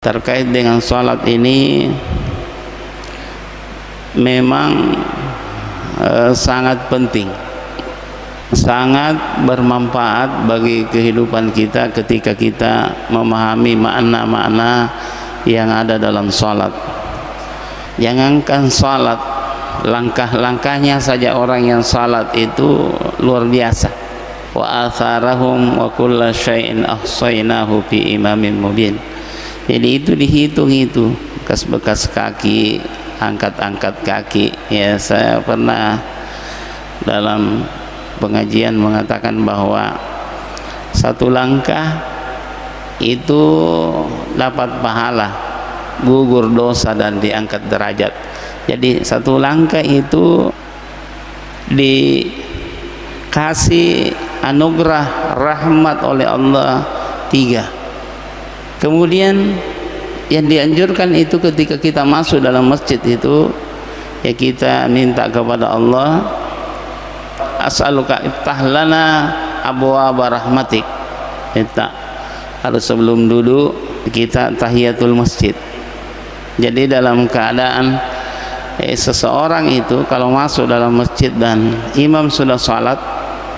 terkait dengan sholat ini memang sangat penting, sangat bermanfaat bagi kehidupan kita ketika kita memahami makna-makna yang ada dalam sholat. Jangankan sholat, langkah-langkahnya saja orang yang sholat itu luar biasa. Wa atharahum wa kulla syai'in ahsaynahu fi imamin mubin. Jadi itu dihitung itu bekas-bekas kaki, angkat-angkat kaki. Ya, saya pernah dalam pengajian mengatakan bahwa satu langkah itu dapat pahala, gugur dosa dan diangkat derajat. Jadi satu langkah itu dikasih anugerah rahmat oleh Allah 3. Kemudian yang dianjurkan itu ketika kita masuk dalam masjid itu, ya kita minta kepada Allah, as'aluka iftah lana abwaaba rahmatik. Minta harus sebelum duduk kita tahiyatul masjid. Jadi dalam keadaan seseorang itu kalau masuk dalam masjid dan imam sudah salat,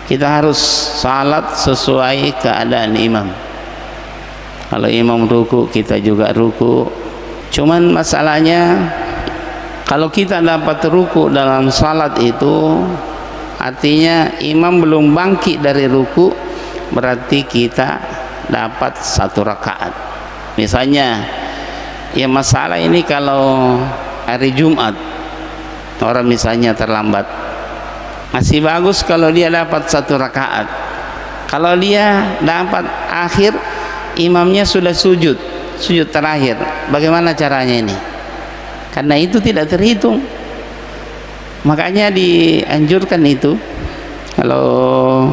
kita harus salat sesuai keadaan imam. Kalau imam ruku, kita juga ruku. Cuman masalahnya kalau kita dapat ruku dalam salat itu, artinya imam belum bangkit dari ruku, berarti kita dapat 1 rakaat. Misalnya, ya masalah ini kalau hari Jumat orang misalnya terlambat, masih bagus kalau dia dapat 1 rakaat. Kalau dia dapat akhir, imamnya sudah sujud terakhir, bagaimana caranya ini? Karena itu tidak terhitung. Makanya dianjurkan itu, kalau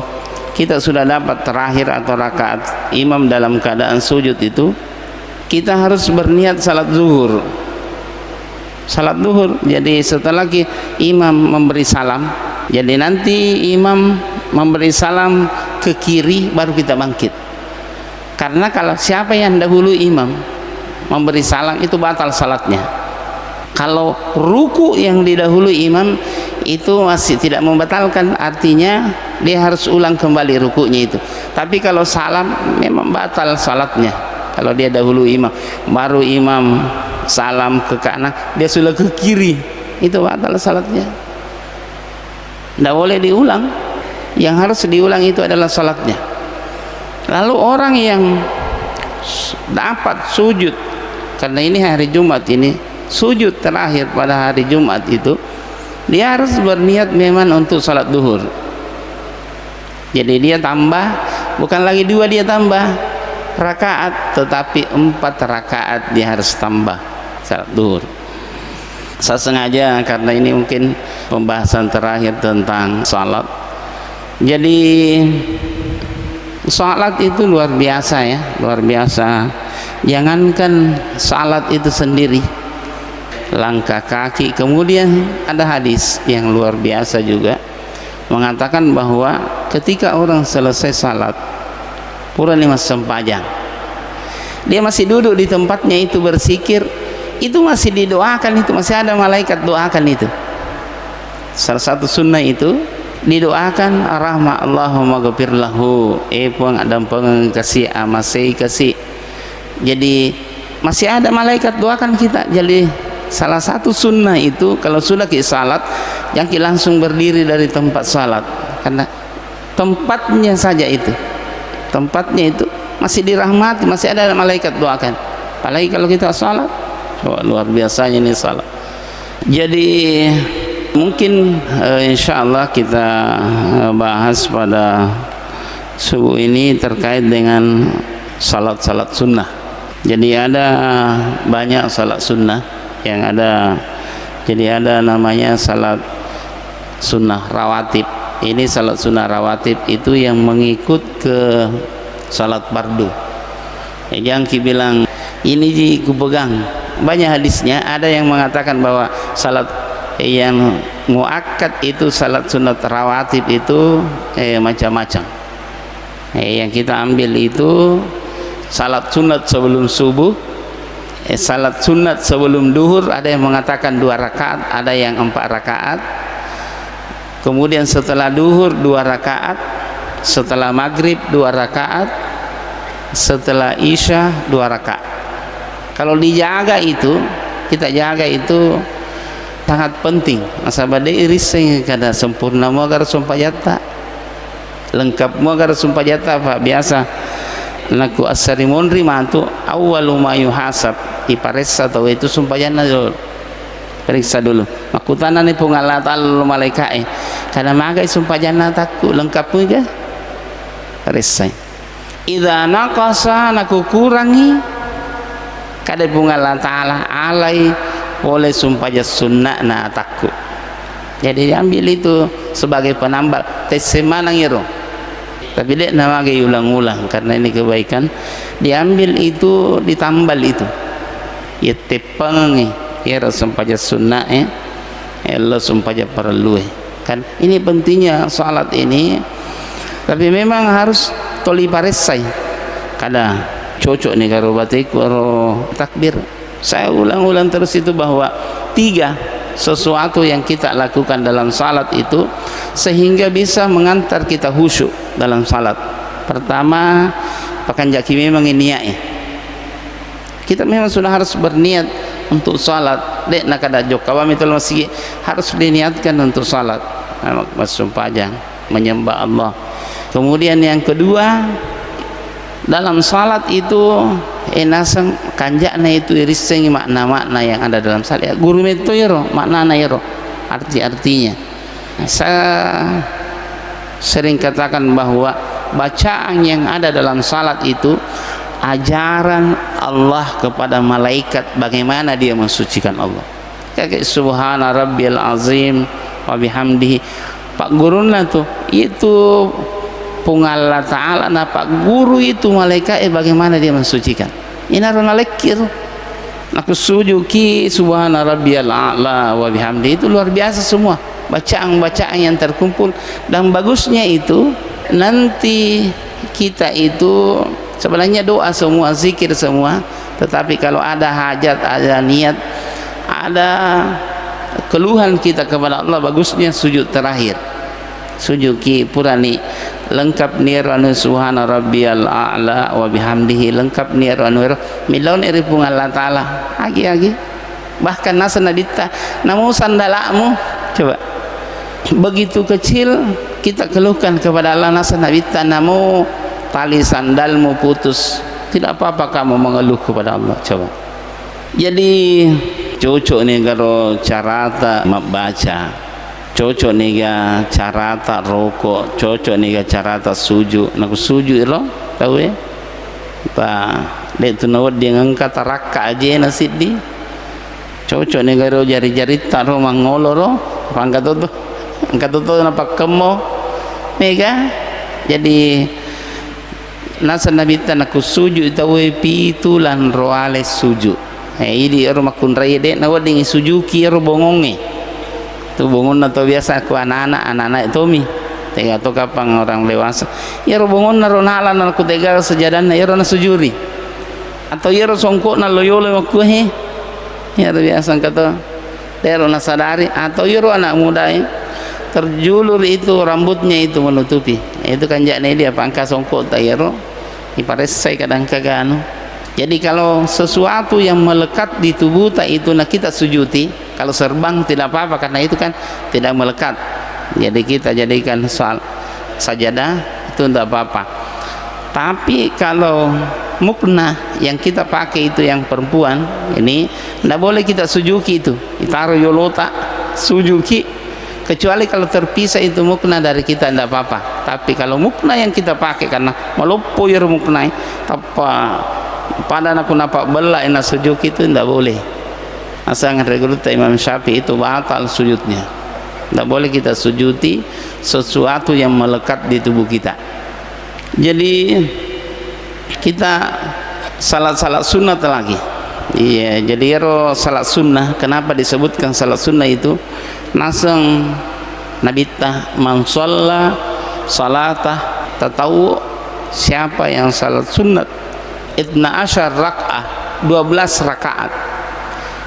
kita sudah dapat terakhir atau rakaat imam dalam keadaan sujud itu, kita harus berniat salat zuhur. Jadi setelah imam memberi salam, jadi nanti imam memberi salam ke kiri baru kita bangkit. Karena kalau siapa yang dahulu imam memberi salam itu batal salatnya. Kalau ruku yang didahului imam itu masih tidak membatalkan, artinya dia harus ulang kembali rukunya itu. Tapi kalau salam memang batal salatnya. Kalau dia dahulu imam, baru imam salam ke kanan, dia sudah ke kiri, itu batal salatnya. Tidak boleh diulang. Yang harus diulang itu adalah salatnya. Lalu orang yang dapat sujud, karena ini hari Jumat ini sujud terakhir pada hari Jumat itu, dia harus berniat memang untuk salat duhur. Jadi dia tambah, bukan lagi 2 dia tambah rakaat, tetapi 4 rakaat dia harus tambah salat duhur. Saya sengaja karena ini mungkin pembahasan terakhir tentang salat. Jadi salat itu luar biasa ya, luar biasa. Jangankan salat itu sendiri, langkah kaki. Kemudian ada hadis yang luar biasa juga mengatakan bahwa ketika orang selesai salat pura 5 sempajang, dia masih duduk di tempatnya itu berzikir, itu masih didoakan, itu masih ada malaikat doakan itu. Salah satu sunnah itu didoakan rahmat Allahumma ghafir lahu, puang adam pengkasih amasai kasih. Jadi masih ada malaikat doakan kita. Jadi salah satu sunnah itu kalau sudah ke salat jangan langsung berdiri dari tempat salat, karena tempatnya saja itu, tempatnya itu masih dirahmati, masih ada malaikat doakan. Apalagi kalau kita salat, luar biasanya ini salat. Jadi mungkin insyaallah kita bahas pada subuh ini terkait dengan salat-salat sunnah. Jadi ada banyak salat sunnah yang ada. Jadi ada namanya salat sunnah rawatib. Ini salat sunnah rawatib itu yang mengikut ke salat fardu. Jangan bilang ini kupegang. Banyak hadisnya, ada yang mengatakan bahwa salat yang muakkad itu salat sunat rawatib itu macam-macam. Yang kita ambil itu salat sunat sebelum subuh, salat sunat sebelum duhur ada yang mengatakan 2 rakaat, ada yang 4 rakaat. Kemudian setelah duhur 2 rakaat, setelah maghrib 2 rakaat, setelah isya 2 rakaat. Kalau dijaga itu, kita jaga itu sangat penting. Nasabah iris kada sempurna mo agar sumpajata, lengkap mo agar sumpajata Pak biasa. Naku asari monri mantu awwalu ma yuhasab iparessa atau itu sumpajana dulu. Periksa dulu. Makutana ni pungalata malaikat karena magai sumpajana takku lengkap pun ke? Periksa. Idza naqasa naku kurangi kada pungalata ta'ala alai boleh sumpah sunnah na takku. Jadi diambil itu sebagai penambal tes semanang iro. Tapi dia nama ulang-ulang karena ini kebaikan. Diambil itu ditambal itu. Ya tepang ya sumpah sunnah Allah sumpah perlu kan ini pentingnya salat ini. Tapi memang harus toli paresai. Kada cocok nih karo batiku karo takbir. Saya ulang-ulang terus itu bahwa 3 sesuatu yang kita lakukan dalam salat itu sehingga bisa mengantar kita khusyuk dalam salat. Pertama, pakanjaki memang niat. Kita memang sudah harus berniat untuk salat. Dek nak ada jok kawam itu masih harus diniatkan untuk salat. Bersumpah menyembah Allah. Kemudian yang kedua, dalam salat itu enasang kanjakna itu iriseng makna-makna yang ada dalam salat. Guru itu yero makna yero arti-artinya. Saya sering katakan bahwa bacaan yang ada dalam salat itu ajaran Allah kepada malaikat bagaimana dia mensucikan Allah. Kayak subhana rabbiyal azim wa bihamdihi. Pak guruna tuh itu pungal ta'ala na Pak guru itu malaikat bagaimana dia mensucikan. Inarona lekir aku sujuki subhana rabbiyal a'la wa bihamdi. Itu luar biasa semua bacaan-bacaan yang terkumpul. Dan bagusnya itu nanti kita itu sebenarnya doa semua, zikir semua, tetapi kalau ada hajat, ada niat, ada keluhan kita kepada Allah, bagusnya sujud terakhir. Sujud ki purani lengkap niranu subhana rabbiyal a'la wa bihamdihi, lengkap niranu milaun iri pungal Allah ta'ala agi bahkan nasa nadita namu sandalamu coba begitu kecil kita keluhkan kepada Allah, nasa nadita namu tali sandalmu putus, tidak apa-apa kamu mengeluh kepada Allah. Coba jadi cocok nih kalau carata membaca, cocok nih carata rokok, cocok nih carata sujud. Nak sujud lo tahu ya pak dek tu nawat dia ngangkat raka aja nasi di cocok nih kalau jari-jari taruh mangolo lo angkat tu nampak kemo mega. Jadi nasa nabi tan aku sujud tahu pitulan roale sujud. Ini orang makun raya dek nawat dengan sujuki orang bongonge tu bangun atau biasa aku anak-anak itu mi tega tu kapang orang dewasa ya ro bangun na ronalan aku tega sejadan ya ro na sujuri atau ya ro songkok na loyole aku ya ro biasa kata ya ro na sadari atau ya ro anak muda terjulur itu rambutnya itu menutupi itu kan jakne dia pangkas songkok tak ya ro iparesai kadang kagano. Jadi kalau sesuatu yang melekat di tubuh tak itu nak kita sujuti. Kalau serbang tidak apa-apa karena itu kan tidak melekat. Jadi kita jadikan soal sajadah itu tidak apa-apa. Tapi kalau mukna yang kita pakai itu yang perempuan ini tidak boleh kita sujuki itu. Ditaruh yolota sujuki kecuali kalau terpisah itu mukna dari kita tidak apa-apa. Tapi kalau mukna yang kita pakai karena melopo ya mukna apa pada aku nampak belah enak sujuki itu tidak boleh. Asalkan regulta Imam Syafi'i itu batal sujudnya. Tidak boleh kita sujuti sesuatu yang melekat di tubuh kita. Jadi kita salat sunat lagi. Iya, jadi salat sunnah. Kenapa disebutkan salat sunnah itu? Naseng nabita man shalla salatah tatawu, siapa yang salat sunat 12 rakaat 12 rakaat.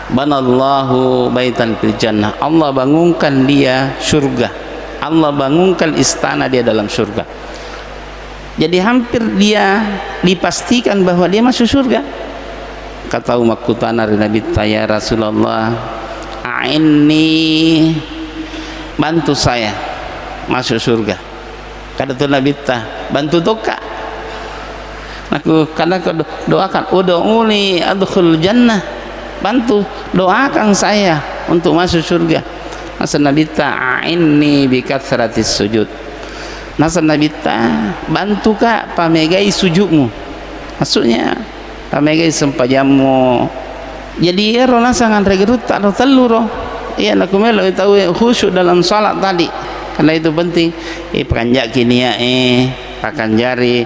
Banallahu baitan fil jannah. Allah bangunkan dia surga. Allah bangunkan istana dia dalam surga. Jadi hampir dia dipastikan bahwa dia masuk surga. Kata Umar Kutana Nabi ya Rasulullah, a'inni, bantu saya masuk surga. Kata Nabi bantu doa. Aku karena doakan ud'uni adkhul jannah, bantu doakan saya untuk masuk surga. Masa Nabi ta'inni bi katsratis sujud. Masa Nabi bantu kak pamegai sujudmu. Maksudnya pamegai sempajamu. Jadi ya rola sangan regrut tak telur. Iya nak melo tahu khusyuk dalam salat tadi. Karena itu penting. Pekanjak kini ya akan jari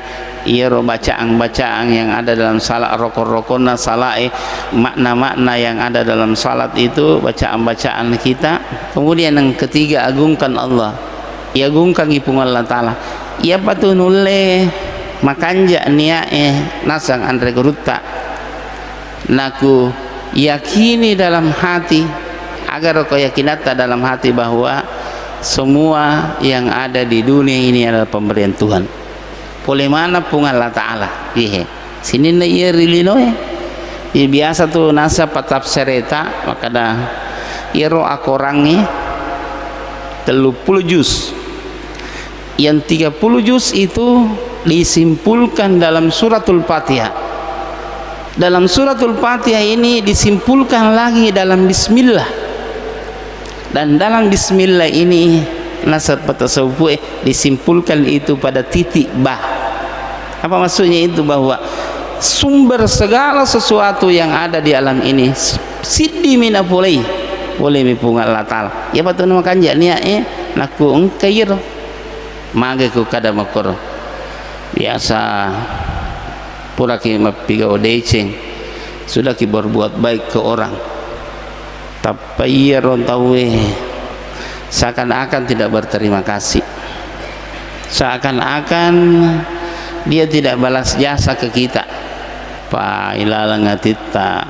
iya bacaan-bacaan yang ada dalam salat, rokon-rokona salat, makna-makna yang ada dalam salat itu bacaan-bacaan kita. Kemudian yang ketiga, agungkan Allah. Ya agungkan ipung Allah Ta'ala. Ia patuh nulle makanja niae nasang andre geruta. Naku yakini dalam hati, agar kau yakinata dalam hati bahwa semua yang ada di dunia ini adalah pemberian Tuhan. Boleh mana pun Allah Ta'ala. Sini na iya rilino biasa tuh nasa patap sereta maka dah iro akorangi 30 juz. Yang 30 juz itu disimpulkan dalam suratul Fatihah. Dalam suratul Fatihah ini disimpulkan lagi dalam bismillah. Dan dalam bismillah ini nasab tasawuf disimpulkan itu pada titik bah. Apa maksudnya itu? Bahwa sumber segala sesuatu yang ada di alam ini siddi mina boleh mipungal Allah Ta'ala. Ya patu nama kanja niya naku engkair mage ku kada makor biasa pura ki mapiga odeceng sudah ki berbuat baik ke orang tapi ia rontawe seakan-akan tidak berterima kasih, seakan-akan dia tidak balas jasa ke kita. Pa ilalang atita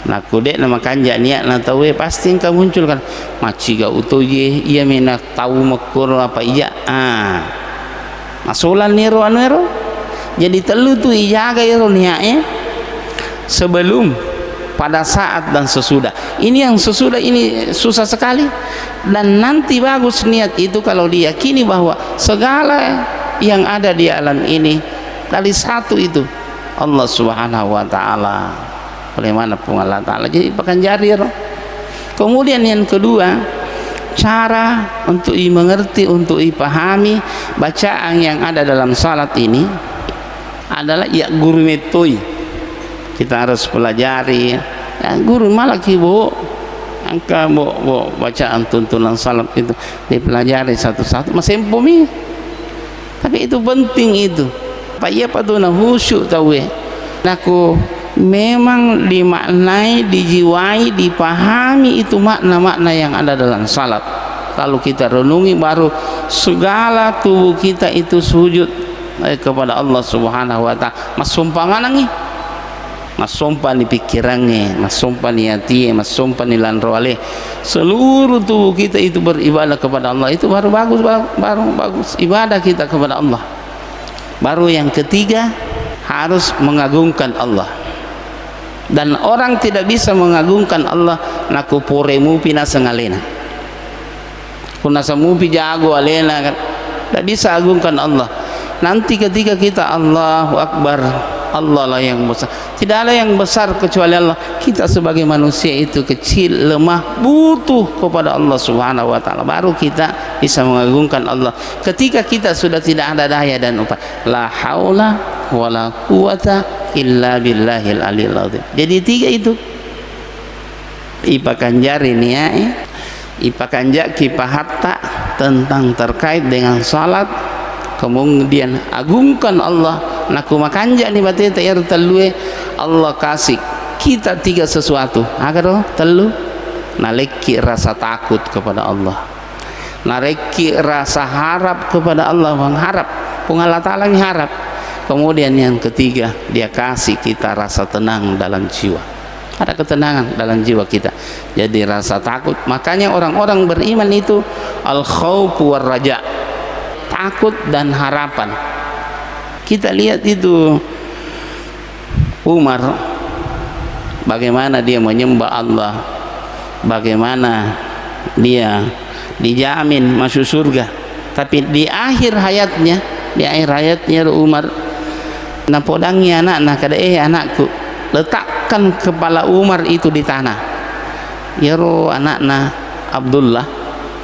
nakudek nama kanja niat na tawe pasti engkau munculkan maciga utoye ia mina tahu makur apa iya masulan niro anero. Jadi telu tu ijaga iro niatnya sebelum, pada saat, dan sesudah. Ini yang sesudah ini susah sekali. Dan nanti bagus niat itu kalau diyakini bahwa segala yang ada di alam ini dari satu itu Allah Subhanahu wa Ta'ala. Bagaimana pun Allah Ta'ala. Jadi pakan jarir. Kemudian yang kedua, cara untuk mengerti, untuk dipahami bacaan yang ada dalam salat ini adalah ya guru metoi. Kita harus pelajari ya, guru malah kibo angka bo bacaan tuntunan salat itu dipelajari satu-satu masih empumi, tapi itu penting itu pak iya patuna khusyuk tahu naku memang dimaknai, dijiwai, dipahami itu makna-makna yang ada dalam salat. Lalu kita renungi baru segala tubuh kita itu sujud kepada Allah Subhanahu wa Ta'ala. Mas sumpangan nih, mas sumpan di pikirannya, mas sumpan di hati, mas sumpan di lanroale, seluruh tubuh kita itu beribadah kepada Allah. Itu baru bagus, baru bagus ibadah kita kepada Allah. Baru yang ketiga harus mengagungkan Allah. Dan orang tidak bisa mengagungkan Allah naku poremu pina sengalena. Kuna samupi jago alena kan. Tidak bisa agungkan Allah. Nanti ketika kita Allahu Akbar, Allah lah yang besar. Tidak ada yang besar kecuali Allah. Kita sebagai manusia itu kecil, lemah, butuh kepada Allah Subhanahu wa Ta'ala. Baru kita bisa mengagungkan Allah. Ketika kita sudah tidak ada daya dan upaya, la haula wala quwata illa billahil aliyil azim. Jadi tiga itu ipakan jari niai, ipakan jaki pahatta tentang terkait dengan salat. Kemudian agungkan Allah naku makanja ni batin tayar telue Allah kasih kita tiga sesuatu agar telu naleki rasa takut kepada Allah, naleki rasa harap kepada Allah, mengharap pun Allah Ta'ala harap. Kemudian yang ketiga, dia kasih kita rasa tenang dalam jiwa. Ada ketenangan dalam jiwa kita, jadi rasa takut. Makanya orang-orang beriman itu al-khawf war raja, takut dan harapan. Kita lihat itu Umar, bagaimana dia menyembah Allah, bagaimana dia dijamin masuk surga. Tapi di akhir hayatnya Umar napodangnya anak kada anakku, letakkan kepala Umar itu di tanah. Yaro anakna Abdullah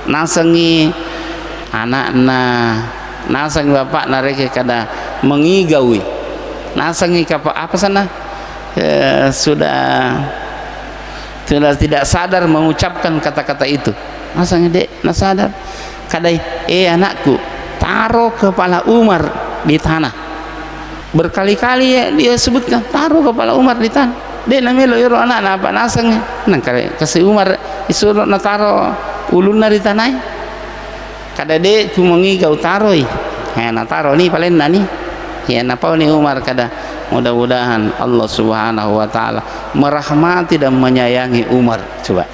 nasangi anakna, nasangi bapak nareke kada mengigawi, nasangi apa sana sudah tidak sadar mengucapkan kata-kata itu. Nasangi dek nasadar kadai anakku, taruh kepala Umar di tanah. Berkali-kali dia sebutkan taruh kepala Umar di tanah. Dia namelo iro anak apa nasangnya nang kasih Umar disuruh na taruh ulunna di tanah. Kada de ku mengigau taroi na taruh ni paling nani ya napa ni Umar kada. Mudah-mudahan Allah Subhanahu wa taala merahmati dan menyayangi Umar. Coba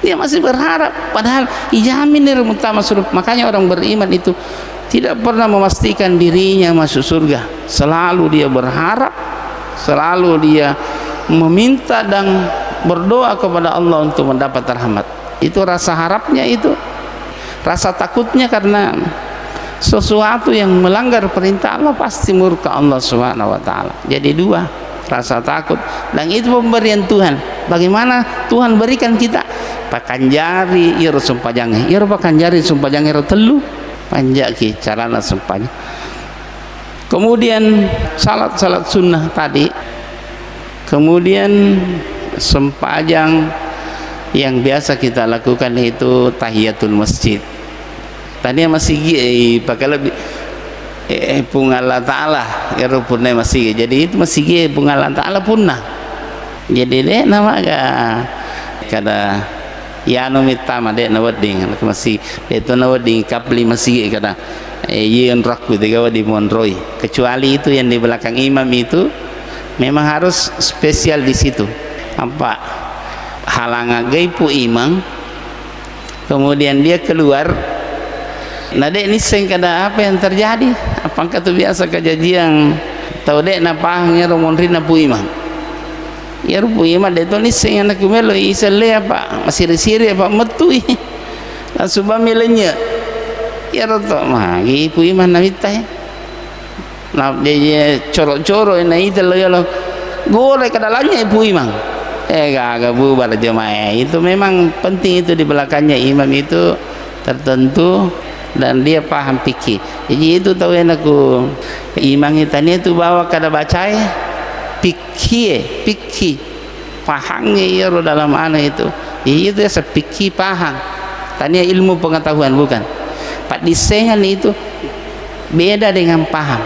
dia masih berharap, padahal ijamin dari utama surga. Makanya orang beriman itu tidak pernah memastikan dirinya masuk surga, selalu dia berharap, selalu dia meminta dan berdoa kepada Allah untuk mendapat rahmat. Itu rasa harapnya, itu rasa takutnya karena sesuatu yang melanggar perintah Allah pasti murka Allah Subhanahu wa taala. Jadi dua, rasa takut, dan itu pemberian Tuhan. Bagaimana Tuhan berikan kita? Pakanjari ir sumpajange, ir pakanjari sumpajange telu panjaki carana sumpahnya. Kemudian salat sunnah tadi, kemudian sempajang yang biasa kita lakukan itu tahiyatul masjid. Tadi masih pakai lebih punga Allah Ta'ala ya rupune masih, jadi itu masih punga Allah Ta'ala punna. Jadi deh nama kada ya no mitama deh nawading masih itu nawading kapli masih kada yen rakku tiga di monroi, kecuali itu yang di belakang imam itu memang harus spesial di situ. Apa halangan gaipu imam, kemudian dia keluar. Nah dek ini kada apa yang terjadi? Apakah itu biasa kejadian tahu dek napahnya romonrin napu imam? Ya rupu imam dek tu ni sing anak kumelo isale apa masih siri apa metui langsung milenya ya roto magi pu imam namita ya. Nah dia corok-corok ini itu lo gole ke dalamnya ibu imam. Gak bubar jemaah itu memang penting itu di belakangnya imam itu tertentu dan dia paham fikih. Jadi itu tahu aku imam itu bawa kada baca fikih pahangnya ya dalam anak itu. Itu ya sepikih paham. Tanya ilmu pengetahuan bukan. Pak disengan itu beda dengan paham.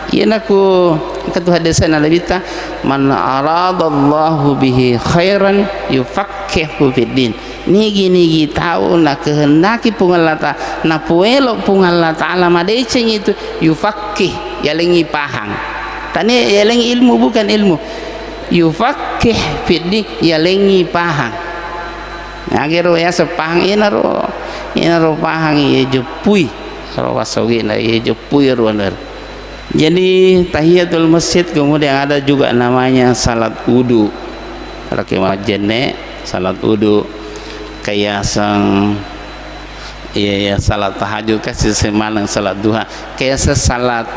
Iya aku ketua desa nalabita man aradallahu bihi khairan yufaqihu fiddin. Nigi tahu nak kehendaki pungalata na puelo pungalata ala madeceng itu yufaqih yalengi pahang. Tani yalengi ilmu bukan ilmu. Yufaqih fiddin yalengi pahang. Agero ya sepahang inaro pahang ye jepui ro wasogi na ye jepui ruaner. Jadi tahiyatul masjid, kemudian ada juga namanya salat wudu. Kalau kemajene salat wudu kayak sang ya salat tahajud kasih semalang salat duha kayak salat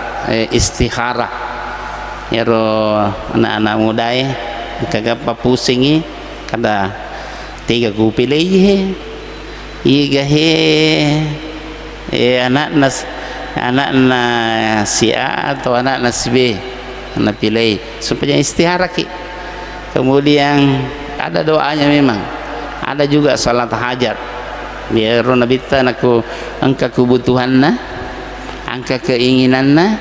istikharah. Ya ro anak-anak muda kagak papusingi kada tiga kupilih iga anak na si A atau anak na si B anak pilih supaya istihara ki. Kemudian ada doanya, memang ada juga salat hajat biar Nabi aku angka kebutuhanna angka keinginanna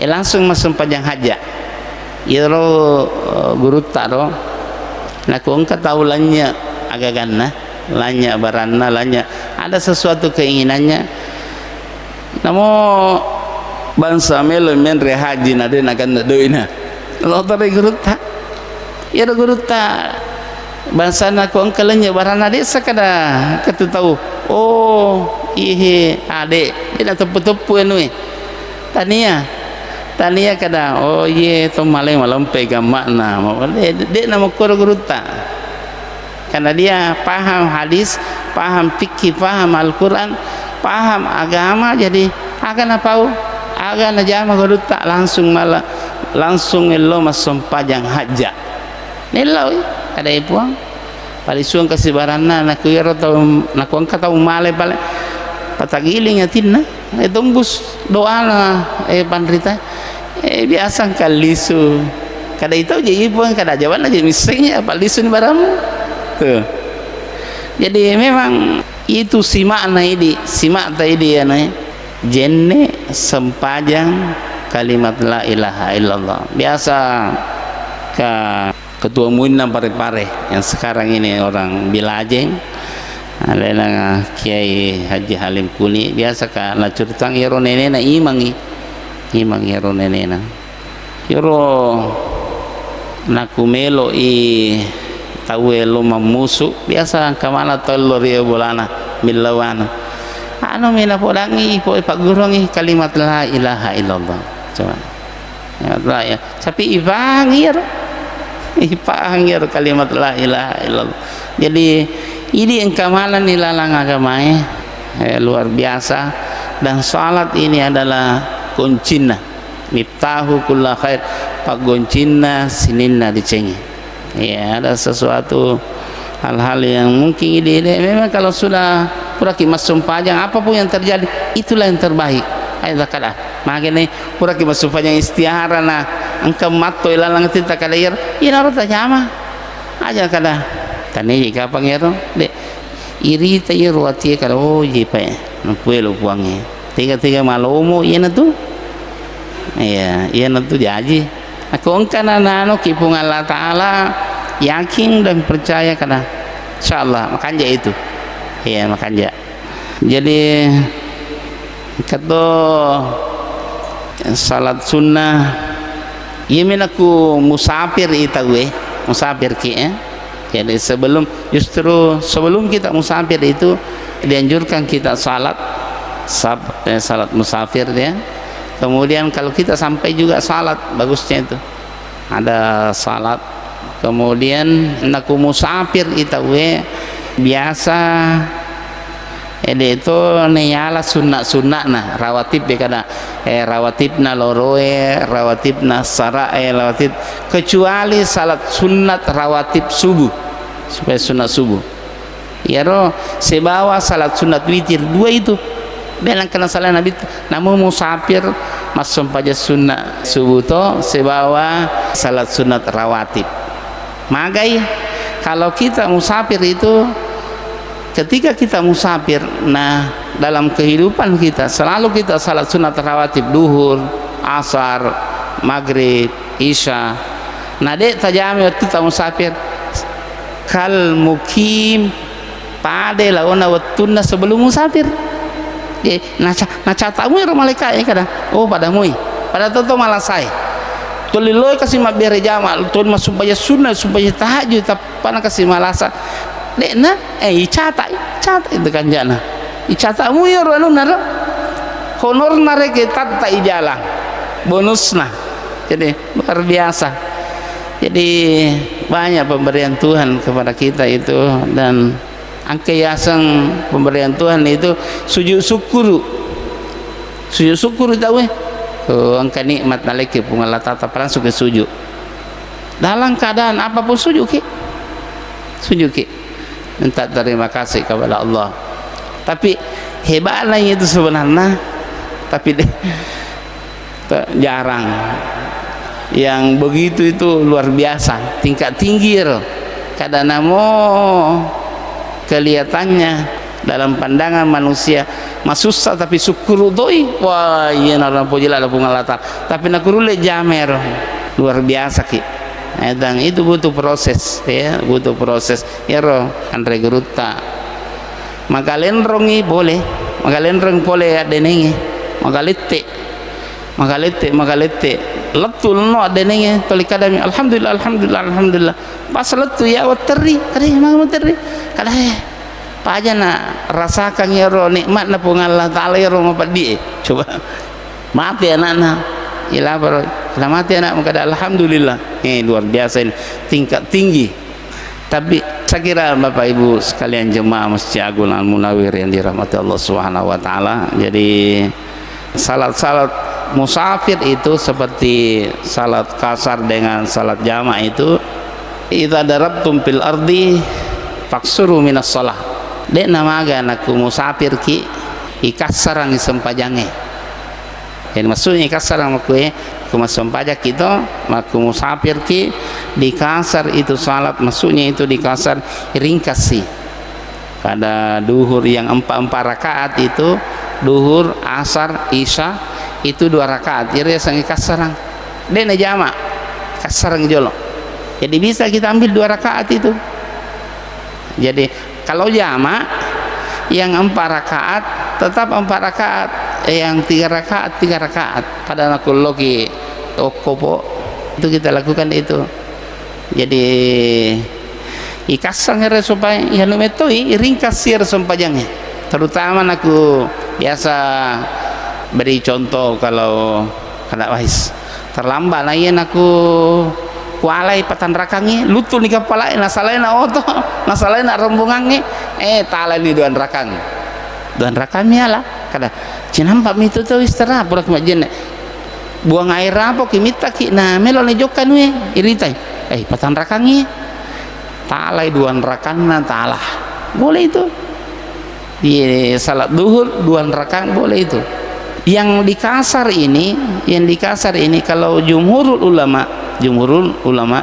langsung masuk panjang hajat ya ro guru taro naku angka taulannya agak ganna lanya baranna lanya ada sesuatu keinginannya. Namun bangsa melo men haji nade nakan doina lo tare guruta ya guruta bangsa na ko angkalanya barana desa kada katu tahu oh ihe ade ina tepu-tepu anu tania kada oh ye to malai malam pegang makna dek nama ko guruta karena dia paham hadis, paham fikih, paham Al-Quran, paham agama, jadi akan apa? Akan aja tak langsung elo masuk pajang haja. Nelo ada ipuang, palisuang kasih barana nak kira tahu nak angkat tahu malai pale, patagiling atin na, tembus doa na panrita, biasa kalisu, kada itu jadi ipuang kada jawaban aja misalnya palisu ni baramu. Tuh. Jadi memang itu simak tadi ya nih jenne sempajang kalimat la ilaha illallah biasa ketua muina pare-pare yang sekarang ini orang Bilajeng adalah Kiai Haji Halim Kuni biasa na curtang yaro nenena imang yaro nenena yaro nakumelo tahu lo memusuk biasa kemana telur ya bolana milawana anu mina podangi po pak gurongi kalimat la ilaha illallah coba ya tapi ipangir kalimat la ilaha illallah jadi ini yang kamalan nilalang agama luar biasa dan salat ini adalah kuncinya miftahu kulla khair pak kuncinya sininna dicengi ya ada sesuatu hal-hal yang mungkin ini memang kalau sudah pura masuk pajang apapun yang terjadi itulah yang terbaik ayo kada makanya pura masuk pajang istihara na angka matto ilalang tinta kada yer ina rota nyama aja kada tani kapang yero de iri tayo ruati kada oh jipa no puelo puangi tiga malomo ina tu iya ina tu jaji aku angkana nano kipung Allah Ta'ala yakin dan percaya karena insyaallah makanya itu ya makanya jadi kata salat sunnah yemin aku musafir musafir ki jadi justru sebelum kita musafir itu dianjurkan kita salat musafir ya kemudian kalau kita sampai juga salat bagusnya itu ada salat kemudian naku musafir itu biasa itu nyala sunat nah rawatib kada rawatibna loroe rawatibna sarae rawatib kecuali salat sunat rawatib subuh supaya sunat subuh ya roh sebawa salat sunat witir dua itu bilang kena salah Nabi namun musafir masuk pada sunat subuh to sebawa salat sunat rawatib magai kalau kita musafir itu ketika kita musafir nah dalam kehidupan kita selalu kita salat sunat rawatib duhur asar maghrib isya nah dek tajami waktu kita musafir kal mukim pada lawana wattuna sebelum musafir nah catamu ya malaikat ya kada oh pada mui pada toto malah saya toliloi kasih mabere jamal tol masuk supaya sunnah supaya tahajud tapana kasih malasa dekna catat itu kan jana catamu ya anu nara honor nare kita tak ijalang bonusna jadi luar biasa jadi banyak pemberian Tuhan kepada kita itu dan angkayasang pemberian Tuhan itu sujud syukur tahu angka nikmat naliki pungalah tata langsung ke sujud dalam keadaan apapun sujud ki minta terima kasih kepada Allah tapi hebatnya itu sebenarnya tapi jarang yang begitu itu luar biasa tingkat tinggi kadang namo kelihatannya dalam pandangan manusia masusah tapi syukur doi wah iya nara pojila ada pungalata tapi nakurule jamer luar biasa ki dan itu butuh proses ya butuh proses ya roh andre geruta maka lenrongi boleh maka lenrong boleh ada nengi maka lete magalete letul no adenenge toli kadami alhamdulillah alhamdulillah alhamdulillah pas letu ya wateri kade mang wateri kada paja na rasakan ya ro nikmat na pung Allah taala ya ro mapadi coba mati anak-anak ila baru kalau mati anak maka alhamdulillah luar biasa ini tingkat tinggi. Tapi saya kira Bapak Ibu sekalian jemaah Masjid Agung Al Munawwir yang dirahmati Allah Subhanahu wa taala, jadi salat-salat musafir itu seperti salat kasar dengan salat jamaah itu idza darabtum fil ardi faksuru minas shalah dek namaga naku musafir ki ikasarang sempajange. Jadi maksudnya kasar makue kuma sempajak itu maku musafir ki di kasar itu salat maksudnya itu di kasar ringkas sih. Pada duhur yang 4 rakaat itu duhur, asar, isya itu 2 rakaat. Jadi sangi kasarang. Dene jama kasarang jolo. Jadi bisa kita ambil 2 rakaat itu. Jadi kalau jama yang 4 rakaat tetap 4 rakaat, yang 3 rakaat 3 rakaat pada nakuloki okopo itu kita lakukan itu. Jadi ikasang supaya ya numetoi ringkas sir sempajangnya. Terutama aku biasa beri contoh kalau kada wais terlambat lain aku kualai patan rakangi lutul ni kepala nasalain na oto nasalain na rombongangi tala ni duan rakang miala kada cinampak mitu tu istirahat purak majin buang air apa kimita ki na melo ni jokan we iritai patan rakangi talai duan rakan na talah boleh itu di salat duhur duan rakan boleh itu. Yang di kasar ini kalau jumhurul ulama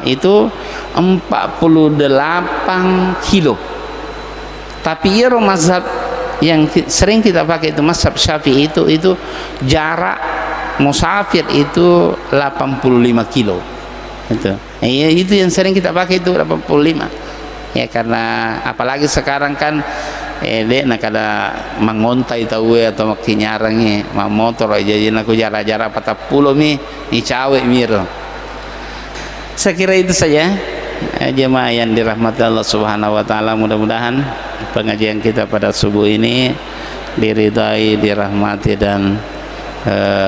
itu 48 kilo. Tapi ya mazhab yang sering kita pakai itu mazhab Syafi'i itu jarak musafir itu 85 kilo. Itu yang sering kita pakai itu 85. Ya karena apalagi sekarang kan dek nak ada mengontai tahu atau makinyarangnya mak motor aja jadi aku jarak-jarak 40 ni cawe miro. Saya kira itu saja jemaah yang dirahmati Allah Subhanahu wa taala, mudah-mudahan pengajian kita pada subuh ini diridai, dirahmati dan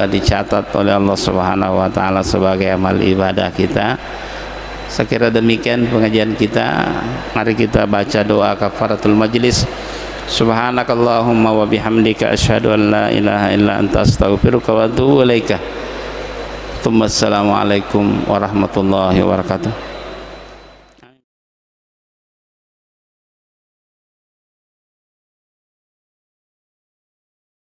dicatat oleh Allah Subhanahu wa taala sebagai amal ibadah kita. Saya kira demikian pengajian kita. Mari kita baca doa kafaratul majlis. Subhanakallahumma wa bihamdika asyhadu an la ilaha illa anta astaghfiruka wa atubu ilaika. Assalamualaikum warahmatullahi wabarakatuh.